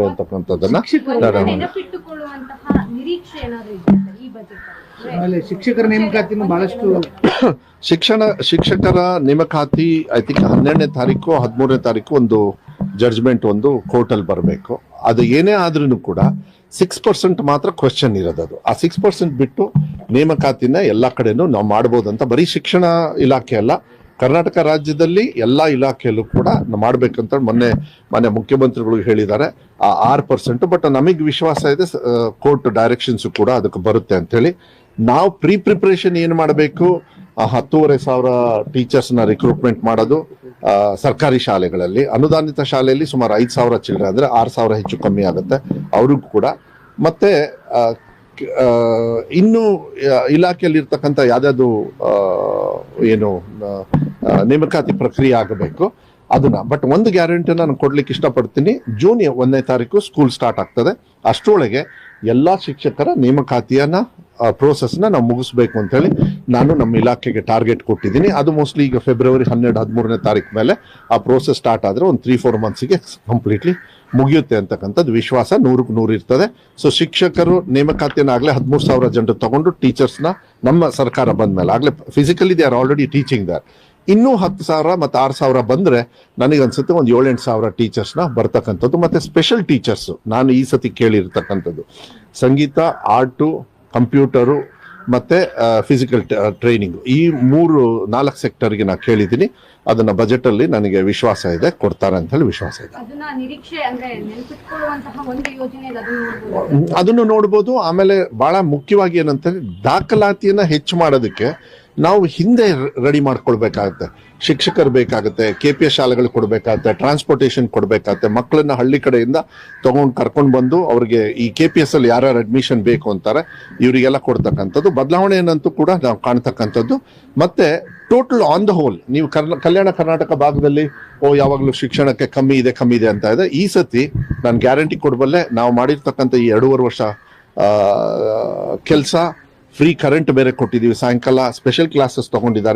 ಅಂತಕ್ಕಂಥದ್ದನ್ನ ಶಿಕ್ಷಕರ ನೇಮಕಾತಿನೂ ಬಹಳಷ್ಟು ಶಿಕ್ಷಕರ ನೇಮಕಾತಿ ಐ ಥಿಂಕ್ 12ನೇ ತಾರೀಕು 13ನೇ ತಾರೀಕು ಒಂದು ಜಡ್ಜ್ಮೆಂಟ್ ಒಂದು ಕೋರ್ಟಲ್ಲಿ ಬರಬೇಕು. ಅದು ಏನೇ ಆದ್ರೂ ಕೂಡ 6% ಮಾತ್ರ ಕ್ವೆಶ್ಚನ್ ಇರೋದು. ಆ 6% ಬಿಟ್ಟು ನೇಮಕಾತಿನ ಎಲ್ಲಾ ಕಡೆನೂ ನಾವು ಮಾಡ್ಬೋದು ಅಂತ ಬರೀ ಶಿಕ್ಷಣ ಇಲಾಖೆ ಅಲ್ಲ, ಕರ್ನಾಟಕ ರಾಜ್ಯದಲ್ಲಿ ಎಲ್ಲಾ ಇಲಾಖೆಯಲ್ಲೂ ಕೂಡ ಮಾಡ್ಬೇಕಂತ ಮೊನ್ನೆ ಮುಖ್ಯಮಂತ್ರಿಗಳು ಹೇಳಿದ್ದಾರೆ. ಆ 6%, ಬಟ್ ನಮಗೆ ವಿಶ್ವಾಸ ಇದೆ ಕೋರ್ಟ್ ಡೈರೆಕ್ಷನ್ಸ್ ಕೂಡ ಅದಕ್ಕೆ ಬರುತ್ತೆ ಅಂತ ಹೇಳಿ. ನಾವು ಪ್ರಿಪರೇಷನ್ ಏನ್ ಮಾಡಬೇಕು, 10,500 ಟೀಚರ್ಸ್ನ ರಿಕ್ರೂಟ್ಮೆಂಟ್ ಮಾಡೋದು ಸರ್ಕಾರಿ ಶಾಲೆಗಳಲ್ಲಿ, ಅನುದಾನಿತ ಶಾಲೆಯಲ್ಲಿ ಸುಮಾರು 5,000 ಚಿಲ್ಡ್ರನ್ ಅಂದ್ರೆ 6,000 ಹೆಚ್ಚು ಕಮ್ಮಿ ಆಗುತ್ತೆ ಅವ್ರಿಗೂ ಕೂಡ. ಮತ್ತೆ ಇನ್ನು ಇಲಾಖೆಯಲ್ಲಿ ಇರ್ತಕ್ಕಂಥ ಯಾವ್ದಾದ್ರು ಏನು ನೇಮಕಾತಿ ಪ್ರಕ್ರಿಯೆ ಆಗಬೇಕು ಅದನ್ನ. ಬಟ್ ಒಂದು ಗ್ಯಾರಂಟಿ ನಾನು ಕೊಡ್ಲಿಕ್ಕೆ ಇಷ್ಟಪಡ್ತೀನಿ, ಜೂನ್ 1ನೇ ತಾರೀಕು ಸ್ಕೂಲ್ ಸ್ಟಾರ್ಟ್ ಆಗ್ತದೆ. ಅಷ್ಟರೊಳಗೆ ಎಲ್ಲಾ ಶಿಕ್ಷಕರ ನೇಮಕಾತಿಯನ್ನ ಪ್ರೋಸೆಸ್ನ ನಾವು ಮುಗಿಸ್ಬೇಕು ಅಂತ ಹೇಳಿ ನಾನು ನಮ್ಮ ಇಲಾಖೆಗೆ ಟಾರ್ಗೆಟ್ ಕೊಟ್ಟಿದ್ದೀನಿ. ಅದು ಮೋಸ್ಟ್ಲಿ ಈಗ ಫೆಬ್ರವರಿ 12-13ನೇ ತಾರೀಕು ಮೇಲೆ ಆ ಪ್ರೋಸೆಸ್ ಸ್ಟಾರ್ಟ್ ಆದ್ರೆ ಒಂದು 3-4 ಮಂತ್ಸ್ಗೆ ಕಂಪ್ಲೀಟ್ಲಿ ಮುಗಿಯುತ್ತೆ ಅಂತಕ್ಕಂಥದ್ದು ವಿಶ್ವಾಸ 100ಕ್ಕೆ 100 ಇರ್ತದೆ. ಸೊ ಶಿಕ್ಷಕರು ನೇಮಕಾತಿಯನ್ನ ಆಗ್ಲೇ 13,000 ಜನರು ತಗೊಂಡು ಟೀಚರ್ಸ್ನ ನಮ್ಮ ಸರ್ಕಾರ ಬಂದ್ಮೇಲೆ ಆಗ್ಲೇ physically they are already teaching there. ಇನ್ನೂ 10,000 ಮತ್ತು 6,000 ಬಂದ್ರೆ ನನಗನ್ಸುತ್ತೆ ಒಂದು 7-8 ಸಾವಿರ ಟೀಚರ್ಸ್ನ ಬರ್ತಕ್ಕಂಥದ್ದು. ಮತ್ತೆ ಸ್ಪೆಷಲ್ ಟೀಚರ್ಸ್ ನಾನು ಈ ಸತಿ ಕೇಳಿರ್ತಕ್ಕಂಥದ್ದು ಸಂಗೀತ, ಆರ್ಟು, ಕಂಪ್ಯೂಟರು ಮತ್ತೆ ಫಿಸಿಕಲ್ ಟ್ರೈನಿಂಗ್, ಈ 3-4 ಸೆಕ್ಟರ್ಗೆ ನಾನು ಕೇಳಿದ್ದೀನಿ. ಅದನ್ನ ಬಜೆಟ್ ಅಲ್ಲಿ ನನಗೆ ವಿಶ್ವಾಸ ಇದೆ, ಕೊಡ್ತಾರೆ ಅಂತ ಹೇಳಿ ವಿಶ್ವಾಸ ಇದೆ. ಅದನ್ನು ನೋಡ್ಬೋದು. ಆಮೇಲೆ ಬಹಳ ಮುಖ್ಯವಾಗಿ ಏನಂತಂದ್ರೆ ದಾಖಲಾತಿಯನ್ನ ಹೆಚ್ಚು ಮಾಡೋದಕ್ಕೆ ನಾವು ಹಿಂದೆ ರೆಡಿ ಮಾಡ್ಕೊಳ್ಬೇಕಾಗತ್ತೆ. ಶಿಕ್ಷಕರು ಬೇಕಾಗುತ್ತೆ, KPS ಶಾಲೆಗಳು ಕೊಡ್ಬೇಕಾಗತ್ತೆ, ಟ್ರಾನ್ಸ್ಪೋರ್ಟೇಷನ್ ಕೊಡ್ಬೇಕಾಗತ್ತೆ, ಮಕ್ಕಳನ್ನ ಹಳ್ಳಿ ಕಡೆಯಿಂದ ಕರ್ಕೊಂಡು ಬಂದು ಅವ್ರಿಗೆ ಈ KPS ಅಲ್ಲಿ ಯಾರ್ಯಾರು ಅಡ್ಮಿಷನ್ ಬೇಕು ಅಂತಾರೆ ಇವರಿಗೆಲ್ಲ ಕೊಡ್ತಕ್ಕಂಥದ್ದು ಬದಲಾವಣೆ ಏನಂತೂ ಕೂಡ ನಾವು ಕಾಣ್ತಕ್ಕಂಥದ್ದು. ಮತ್ತೆ ಟೋಟಲ್ ಆನ್ ದ ಹೋಲ್ ನೀವು ಕಲ್ಯಾಣ ಕರ್ನಾಟಕ ಭಾಗದಲ್ಲಿ ಯಾವಾಗಲೂ ಶಿಕ್ಷಣಕ್ಕೆ ಕಮ್ಮಿ ಇದೆ ಅಂತ ಇದೆ. ಈ ಸತಿ ನಾನು ಗ್ಯಾರಂಟಿ ಕೊಡಬಲ್ಲೆ, ನಾವು ಮಾಡಿರ್ತಕ್ಕಂಥ ಈ 2.5 ವರ್ಷ ಕೆಲಸ, ಫ್ರೀ ಕರೆಂಟ್ ಬೇರೆ ಕೊಟ್ಟಿದ್ದೀವಿ, ಸಾಯಂಕಾಲ ಸ್ಪೆಷಲ್ ಕ್ಲಾಸಸ್ ತಗೊಂಡಿದ್ದಾರೆ.